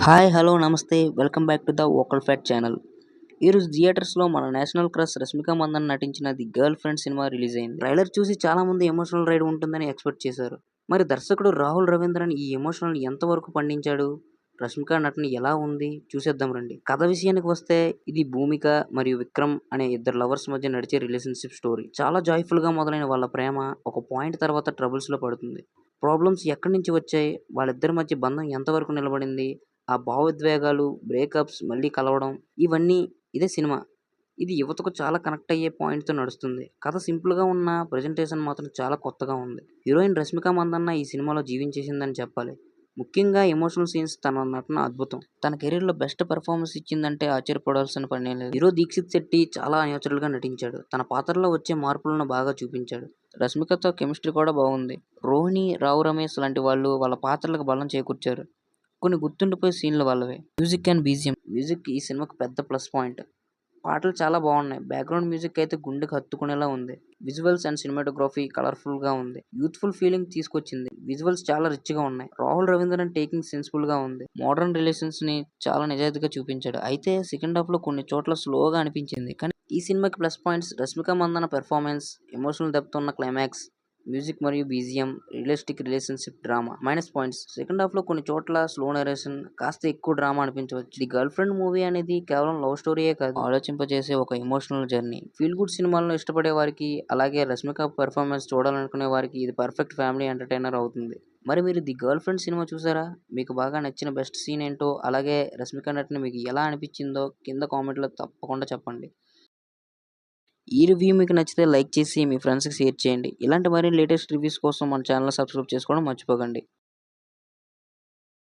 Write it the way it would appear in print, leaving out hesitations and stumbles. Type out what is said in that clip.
Hi hello నమస్తే welcome back to the vocal fact channel. ఈరోజు థియేటర్స్లో మన నేషనల్ క్రష్ రష్మిక మందన్ నటించిన the girl friend cinema release అయింది. ట్రైలర్ చూసి చాలా మంది ఎమోషనల్ రైడ్ ఉంటుందని ఎక్స్పెక్ట్ చేశారు. మరి దర్శకుడు రాహుల్ రవీంద్రన్ ఈ ఎమోషనల్ ఎంతవరకు పండించాడు, రష్మిక నటన ఎలా ఉంది చూసేద్దాం రండి. కథ విషయానికి వస్తే ఇది భూమిక మరియు విక్రమ్ అనే ఇద్దరు లవర్స్ మధ్య నడిచే రిలేషన్షిప్ స్టోరీ. చాలా జాయ్ఫుల్ గా మొదలైన వాళ్ళ ప్రేమ ఒక పాయింట్ తర్వాత ట్రబుల్స్ లో పడుతుంది. ప్రాబ్లమ్స్ ఎక్కడి నుంచి వచ్చాయి, వాళ్ళిద్దరి మధ్య బంధం ఎంతవరకు నిలబడింది, ఆ భావోద్వేగాలు, బ్రేకప్స్, మళ్ళీ కలవడం, ఇవన్నీ ఇదే సినిమా. ఇది యువతకు చాలా కనెక్ట్ అయ్యే పాయింట్‌తో నడుస్తుంది. కథ సింపుల్‌గా ఉన్నా ప్రెజెంటేషన్ మాత్రం చాలా కొత్తగా ఉంది. హీరోయిన్ రష్మిక మందన్న ఈ సినిమాలో జీవించేసిందని చెప్పాలి. ముఖ్యంగా ఎమోషనల్ సీన్స్, తన నటన అద్భుతం. తన కెరీర్‌లో బెస్ట్ పెర్ఫార్మన్స్ ఇచ్చిందంటే ఆశ్చర్యపోవాల్సిన పనే లేదు. హీరో దీక్షిత్ శెట్టి చాలా న్యాచురల్‌గా నటించాడు. తన పాత్రలో వచ్చే మార్పులను బాగా చూపించాడు. రష్మికతో కెమిస్ట్రీ కూడా బాగుంది. రోహిణి, రావు రమేష్ లాంటి వాళ్ళు వాళ్ళ పాత్రలకు బలం చేకూర్చారు. కొన్ని గుర్తుండిపోయే సీన్‌లు వాళ్ళవే. Music and BGM. మ్యూజిక్ ఈ సినిమాకి పెద్ద ప్లస్ పాయింట్. పాటలు చాలా బాగున్నాయి. బ్యాక్‌గ్రౌండ్ మ్యూజిక్ అయితే గుండెకు హత్తుకునేలా ఉంది. విజువల్స్ అండ్ సినిమాటోగ్రఫీ కలర్‌ఫుల్‌గా ఉంది. యూత్‌ఫుల్ ఫీలింగ్ తీసుకొచ్చింది. విజువల్స్ చాలా రిచ్‌గా ఉన్నాయి. రాహుల్ రవీంద్రన్ టేకింగ్ సెన్సిబుల్‌గా ఉంది. మోడర్న్ రిలేషన్స్‌ని చాలా నిజాయితీగా చూపించాడు. అయితే సెకండ్ హాఫ్‌లో కొన్ని చోట్ల స్లోగా అనిపించింది. కానీ ఈ సినిమాకి plus points Rashmika Mandanna performance, emotional depth ఉన్న క్లైమాక్స్, మ్యూజిక్ మరియు BGM, realistic relationship drama. Minus points second హాఫ్‌లో కొన్ని చోట్ల స్లో నరేషన్, కాస్త ఎక్కువ డ్రామా అనిపించవచ్చు. ది గర్ల్ ఫ్రెండ్ మూవీ అనేది కేవలం లవ్ స్టోరీయే కాదు, ఆలోచింపజేసే ఒక ఎమోషనల్ జర్నీ. ఫీల్ గుడ్ సినిమాలను ఇష్టపడే వారికి, అలాగే రష్మిక పెర్ఫార్మెన్స్ చూడాలనుకునే వారికి ఇది పర్ఫెక్ట్ ఫ్యామిలీ ఎంటర్టైనర్ అవుతుంది. మరి మీరు ది గర్ల్ ఫ్రెండ్ సినిమా చూసారా? మీకు బాగా నచ్చిన బెస్ట్ సీన్ ఏంటో, అలాగే రష్మిక నటన మీకు ఎలా అనిపించిందో కింద కామెంట్లో తప్పకుండా చెప్పండి. ఈ రివ్యూ మీకు నచ్చితే లైక్ చేసి మీ ఫ్రెండ్స్‌కి షేర్ చేయండి. ఇలాంటి మరిన్ని లేటెస్ట్ రివ్యూస్ కోసం మన ఛానెల్‌ని సబ్స్క్రైబ్ చేసుకోవడం మర్చిపోకండి.